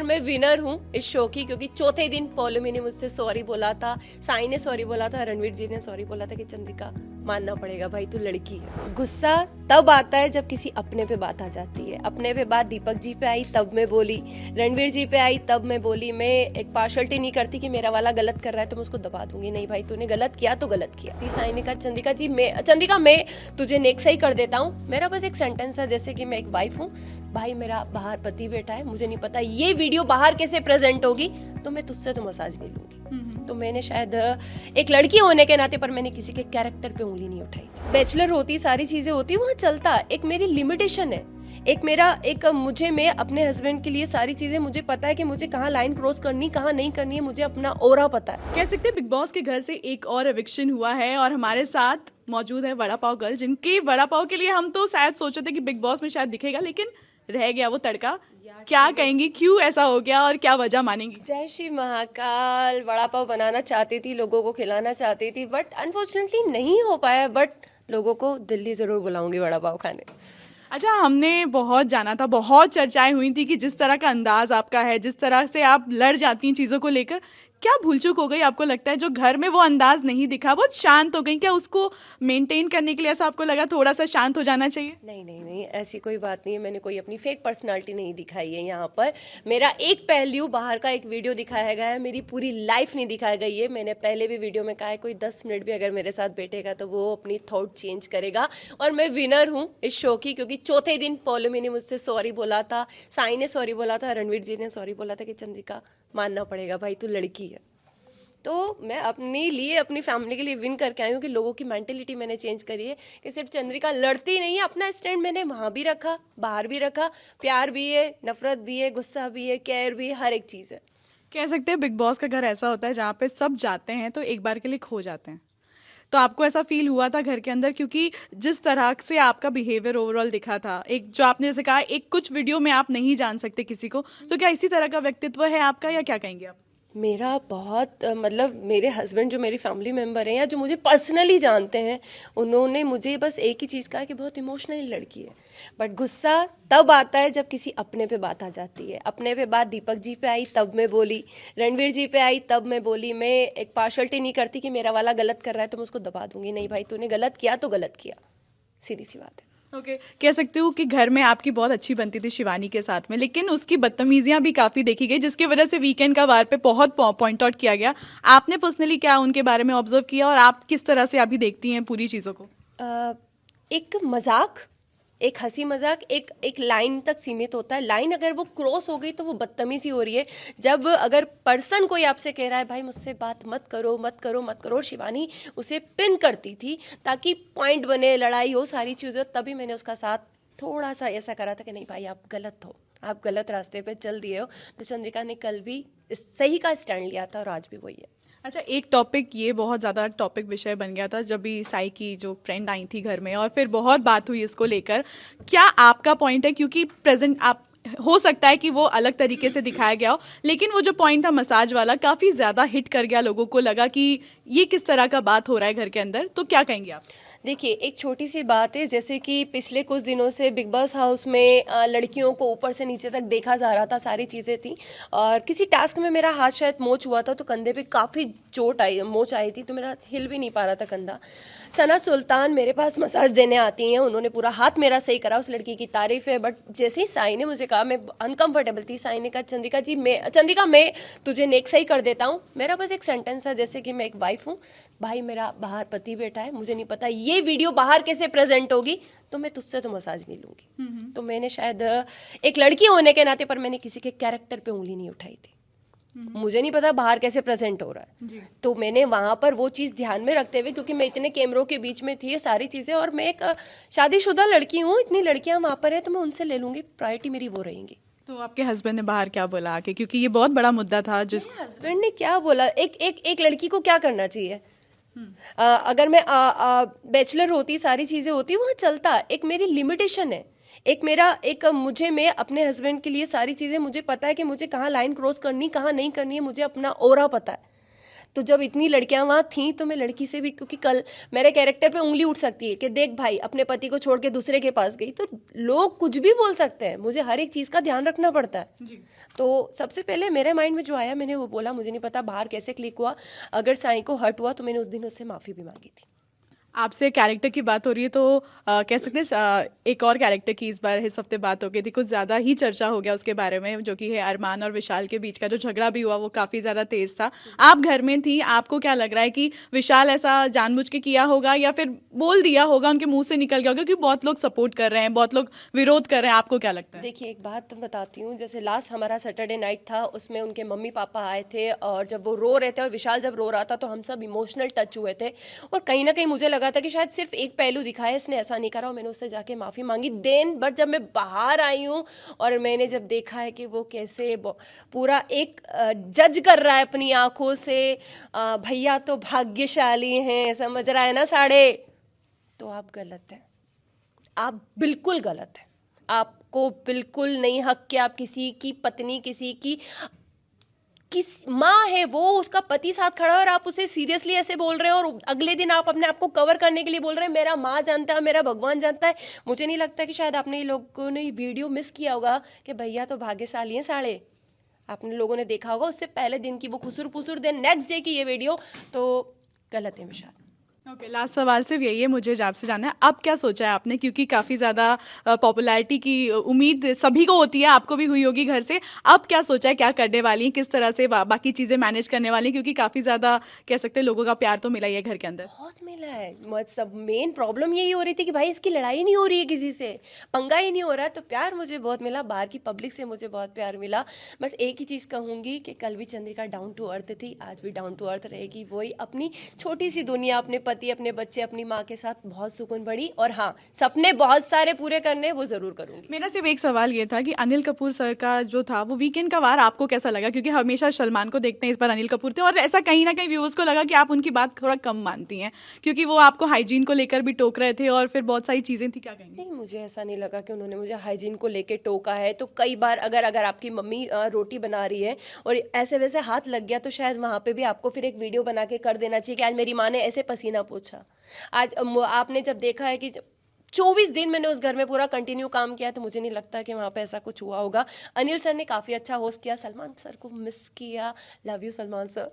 और मैं विनर हूँ इस शो की, क्योंकि चौथे दिन पौलमी ने मुझसे सॉरी बोला था, साई ने सॉरी बोला था, रणवीर जी ने सॉरी बोला था कि चंद्रिका मानना पड़ेगा भाई तू लड़की है। गुस्सा तब आता है जब किसी अपने पे बात आ जाती है। अपने पे बात दीपक जी पे आई तब मैं बोली, रणवीर जी पे आई तब मैं बोली। मैं एक पार्शलिटी नहीं करती कि मेरा वाला गलत कर रहा है तो मैं उसको दबा दूंगी, नहीं भाई तूने गलत किया तो गलत किया। साई ने कहा चंद्रिका मैं तुझे नेक्स्ट सही कर देता हूँ। मेरा बस एक सेंटेंस है, जैसे कि मैं एक वाइफ हूँ, भाई मेरा बाहर पति बैठा है, मुझे नहीं पता ये वीडियो बाहर कैसे प्रेजेंट होगी, तो मैं तुझसे तो मसाज नहीं लूंगी। तो मैंने शायद एक लड़की होने के नाते पर मैंने किसी के कैरेक्टर पे उंगली नहीं उठाई थी। बैचलर होती, सारी चीजें होती, वहाँ चलता। एक मेरी लिमिटेशन है, मैं अपने हस्बैंड के लिए सारी चीजें, मुझे पता है कि मुझे कहाँ लाइन क्रॉस करनी, कहाँ नहीं करनी है, मुझे अपना ओरा पता है। कह सकते हैं बिग बॉस के घर से एक और एविक्शन हुआ है और हमारे साथ मौजूद है वड़ा पाव गर्ल, जिनकी वड़ा पाव के लिए हम तो शायद सोचे थे कि बिग बॉस में शायद दिखेगा, लेकिन रह गया वो तड़का। क्या कहेंगी, क्यों ऐसा हो गया और क्या वजह मानेंगी? जय श्री महाकाल। वड़ा पाव बनाना चाहती थी, लोगों को खिलाना चाहती थी, बट अनफॉर्चुनेटली नहीं हो पाया। बट लोगों को दिल्ली जरूर बुलाऊंगी वड़ा पाव खाने। अच्छा, हमने बहुत जाना था, बहुत चर्चाएं हुई थी कि जिस तरह का अंदाज आपका है, जिस तरह से आप लड़ जाती हैं चीज़ों को लेकर, क्या भूल चूक हो गई आपको लगता है? जो घर में वो अंदाज नहीं दिखा, बहुत शांत हो गई, क्या उसको मेंटेन करने के लिए ऐसा आपको लगा थोड़ा सा शांत हो जाना चाहिए? नहीं नहीं नहीं, ऐसी कोई बात नहीं है। मैंने कोई अपनी फेक पर्सनालिटी नहीं दिखाई है यहाँ पर। मेरा एक पहलू बाहर का एक वीडियो दिखाया गया है, मेरी पूरी लाइफ नहीं दिखाई गई है। मैंने पहले भी वीडियो में कहा है, कोई 10 मिनट भी अगर मेरे साथ बैठेगा तो वो अपनी थॉट चेंज करेगा। और मैं विनर हूँ इस शो की, क्योंकि चौथे दिन पौलमी ने मुझसे सॉरी बोला था, साई ने सॉरी बोला था, रणवीर जी ने सॉरी बोला था कि चंद्रिका मानना पड़ेगा भाई तू लड़की है। तो मैं अपने लिए, अपनी फैमिली के लिए विन करके आई हूँ कि लोगों की मेंटेलिटी मैंने चेंज करी है कि सिर्फ चंद्रिका लड़ती नहीं है, अपना स्टैंड मैंने वहाँ भी रखा, बाहर भी रखा। प्यार भी है, नफरत भी है, गुस्सा भी है, केयर भी है, हर एक चीज़ है। कह सकते हैं बिग बॉस का घर ऐसा होता है जहाँ पे सब जाते हैं तो एक बार के लिए खो जाते हैं। तो आपको ऐसा फील हुआ था घर के अंदर? क्योंकि जिस तरह से आपका बिहेवियर ओवरऑल दिखा था, एक जो आपने जैसे कहा एक कुछ वीडियो में आप नहीं जान सकते किसी को, तो क्या इसी तरह का व्यक्तित्व है आपका या क्या कहेंगे आप? मेरा बहुत मतलब मेरे हस्बैंड जो मेरी फैमिली मेम्बर हैं या जो मुझे पर्सनली जानते हैं, उन्होंने मुझे बस एक ही चीज़ कहा कि बहुत इमोशनली लड़की है। बट गुस्सा तब आता है जब किसी अपने पे बात आ जाती है। अपने पे बात दीपक जी पे आई तब मैं बोली, रणवीर जी पे आई तब मैं बोली। मैं एक पार्शलिटी नहीं करती कि मेरा वाला गलत कर रहा है तो मैं उसको दबा दूंगी, नहीं भाई तूने गलत किया तो गलत किया, सीधी सी बात है। ओके कह सकते हो कि घर में आपकी बहुत अच्छी बनती थी शिवानी के साथ में, लेकिन उसकी बदतमीजियां भी काफ़ी देखी गई, जिसकी वजह से वीकेंड का वार पे बहुत पॉइंट आउट किया गया। आपने पर्सनली क्या उनके बारे में ऑब्जर्व किया और आप किस तरह से अभी देखती हैं पूरी चीज़ों को? एक मजाक, एक हंसी मजाक एक लाइन तक सीमित होता है। लाइन अगर वो क्रॉस हो गई तो वो बदतमीजी हो रही है। जब अगर पर्सन कोई आपसे कह रहा है भाई मुझसे बात मत करो मत करो मत करो, और शिवानी उसे पिन करती थी ताकि पॉइंट बने, लड़ाई हो, सारी चीज़ें, तभी मैंने उसका साथ थोड़ा सा ऐसा करा था कि नहीं भाई आप गलत हो, आप गलत रास्ते पे चल दिए हो। तो चंद्रिका ने कल भी सही का स्टैंड लिया था और आज भी वही है। अच्छा, एक टॉपिक ये बहुत ज़्यादा टॉपिक विषय बन गया था जब भी साई की जो फ्रेंड आई थी घर में और फिर बहुत बात हुई इसको लेकर। क्या आपका पॉइंट है, क्योंकि प्रेजेंट आप हो सकता है कि वो अलग तरीके से दिखाया गया हो, लेकिन वो जो पॉइंट था मसाज वाला काफ़ी ज़्यादा हिट कर गया, लोगों को लगा कि ये किस तरह का बात हो रहा है घर के अंदर, तो क्या कहेंगे आप? देखिए, एक छोटी सी बात है, जैसे कि पिछले कुछ दिनों से बिग बॉस हाउस में लड़कियों को ऊपर से नीचे तक देखा जा रहा था, सारी चीज़ें थी, और किसी टास्क में मेरा हाथ शायद मोच हुआ था तो कंधे पे काफ़ी मोच आई थी, तो मेरा हिल भी नहीं पा रहा था कंधा। सना सुल्तान मेरे पास मसाज देने आती हैं, उन्होंने पूरा हाथ मेरा सही करा, उस लड़की की तारीफ है। बट जैसे ही साई ने मुझे कहा, मैं अनकंफर्टेबल थी, साई ने कहा चंद्रिका मैं तुझे नेक्स्ट सही कर देता हूँ। मेरा बस एक सेंटेंस है, जैसे कि मैं एक वाइफ हूँ, भाई मेरा बाहर पति बैठा है, मुझे नहीं पता ये वीडियो बाहर कैसे प्रेजेंट होगी, तो मैं तुझसे तो मसाज नहीं लूंगी। तो मैंने शायद एक लड़की होने के नाते पर मैंने किसी के कैरेक्टर पे उंगली नहीं उठाई थी। मुझे नहीं पता बाहर कैसे प्रेजेंट हो रहा है, तो मैंने वहां पर वो चीज़ ध्यान में रखते हुए, क्योंकि मैं इतने कैमरों के बीच में थी ये सारी चीज़ें, और मैं एक शादीशुदा लड़की हूँ, इतनी लड़कियां वहां पर है तो मैं उनसे ले लूंगी, प्रायोरिटी मेरी वो रहेंगी। तो आपके हस्बैंड ने बाहर क्या बोला आके, क्योंकि ये बहुत बड़ा मुद्दा था जिस हस्बैंड ने क्या बोला, एक लड़की को क्या करना चाहिए? अगर मैं बैचलर होती, सारी चीज़ें होती, वहाँ चलता। एक मेरी लिमिटेशन है, मैं अपने हस्बैंड के लिए सारी चीज़ें, मुझे पता है कि मुझे कहाँ लाइन क्रॉस करनी, कहाँ नहीं करनी है, मुझे अपना ओरा पता है। तो जब इतनी लड़कियां वहाँ थीं तो मैं लड़की से भी, क्योंकि कल मेरे कैरेक्टर पे उंगली उठ सकती है कि देख भाई अपने पति को छोड़ के दूसरे के पास गई, तो लोग कुछ भी बोल सकते हैं, मुझे हर एक चीज़ का ध्यान रखना पड़ता है जी। तो सबसे पहले मेरे माइंड में जो आया मैंने वो बोला। मुझे नहीं पता बाहर कैसे क्लिक हुआ, अगर साईं को हर्ट हुआ तो मैंने उस दिन उससे माफ़ी भी मांगी थी। आपसे कैरेक्टर की बात हो रही है तो कह सकते हैं एक और कैरेक्टर की इस बार इस हफ्ते बात हो गई थी, कुछ ज़्यादा ही चर्चा हो गया उसके बारे में, जो कि है अरमान और विशाल के बीच का जो झगड़ा भी हुआ वो काफ़ी ज़्यादा तेज़ था। आप घर में थी, आपको क्या लग रहा है कि विशाल ऐसा जानबूझ के किया होगा या फिर बोल दिया होगा, उनके मुंह से निकल गया होगा? क्योंकि बहुत लोग सपोर्ट कर रहे हैं, बहुत लोग विरोध कर रहे हैं, आपको क्या लगता है? देखिए एक बात बताती हूँ, जैसे लास्ट हमारा सैटरडे नाइट था उसमें उनके मम्मी पापा आए थे और जब वो रो रहे थे और विशाल जब रो रहा था तो हम सब इमोशनल टच हुए थे और कहीं ना कहीं मुझे लगा था कि शायद सिर्फ एक पहलू दिखाया, इसने ऐसा नहीं करा और मैंने उससे जाके माफ़ी मांगी देन। बट जब मैं बाहर आई हूँ और मैंने जब देखा है कि वो कैसे पूरा एक जज कर रहा है अपनी आंखों से, भैया तो भाग्यशाली हैं, समझ रहा है ना साढ़े, तो आप गलत हैं, आप बिल्कुल गलत हैं। आपको बिल्कुल नहीं हक कि आप किसी की पत्नी, किस माँ है वो, उसका पति साथ खड़ा है और आप उसे सीरियसली ऐसे बोल रहे हो और अगले दिन आप अपने आप को कवर करने के लिए बोल रहे हैं मेरा माँ जानता है, मेरा भगवान जानता है। मुझे नहीं लगता कि शायद आपने ये लोगों ने ये वीडियो मिस किया होगा कि भैया तो भाग्यशाली हैं साढ़े, आपने लोगों ने देखा होगा उससे पहले दिन की वो खुसुर पुसुर देन नेक्स्ट डे की ये वीडियो, तो गलत है विशाल। ओके, लास्ट सवाल सिर्फ यही है मुझे आपसे जानना है, अब क्या सोचा है आपने? क्योंकि काफ़ी ज़्यादा पॉपुलैरिटी की उम्मीद सभी को होती है, आपको भी हुई होगी घर से। अब क्या सोचा है, क्या करने वाली हैं, किस तरह से बाकी चीज़ें मैनेज करने वाली हैं? क्योंकि काफ़ी ज़्यादा कह सकते हैं लोगों का प्यार तो मिला ही है घर के अंदर। बहुत मिला है, सब मेन प्रॉब्लम यही हो रही थी कि भाई इसकी लड़ाई नहीं हो रही है, किसी से पंगा ही नहीं हो रहा है, तो प्यार मुझे बहुत मिला, बाहर की पब्लिक से मुझे बहुत प्यार मिला। बट एक ही चीज़ कहूँगी कि कल भी चंद्रिका डाउन टू अर्थ थी, आज भी डाउन टू अर्थ रहेगी, वही अपनी छोटी सी दुनिया, अपने पति, अपने बच्चे, अपनी माँ के साथ बहुत सुकून बड़ी, और हाँ सपने बहुत सारे पूरे करने वो ज़रूर करूँगी। मेरा सिर्फ एक सवाल ये था कि अनिल कपूर सर का जो था वो वीकेंड का वार आपको कैसा लगा? क्योंकि हमेशा सलमान को देखते हैं, इस बार अनिल कपूर थे और ऐसा कहीं ना कहीं व्यूअर्स को लगा कि आप उनकी बात थोड़ा कम मानती हैं, क्योंकि वो आपको हाइजीन को लेकर भी टोक रहे थे और फिर बहुत सारी चीज़ें थी, क्या कहेंगे? नहीं, मुझे ऐसा नहीं लगा कि उन्होंने मुझे हाइजीन को लेके टोका है। तो कई बार अगर आपकी मम्मी रोटी बना रही है और ऐसे वैसे हाथ लग गया तो शायद वहाँ पे भी आपको फिर एक वीडियो बना के कर देना चाहिए कि आज मेरी माँ ने ऐसे पसीना पोंछा। आज आपने जब देखा है कि 24 दिन मैंने उस घर में पूरा कंटिन्यू काम किया, तो मुझे नहीं लगता कि वहाँ पे ऐसा कुछ हुआ होगा। अनिल सर ने काफ़ी अच्छा होस्ट किया, सलमान सर को मिस किया, love you Salman sir.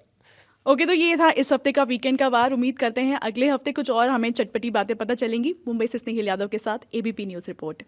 Okay, तो ये था इस हफ्ते का वीकेंड का वार। उम्मीद करते हैं अगले हफ्ते कुछ और हमें चटपटी बातें पता चलेंगी। मुंबई से स्नेहिल यादव के साथ एबीपी न्यूज़ रिपोर्ट।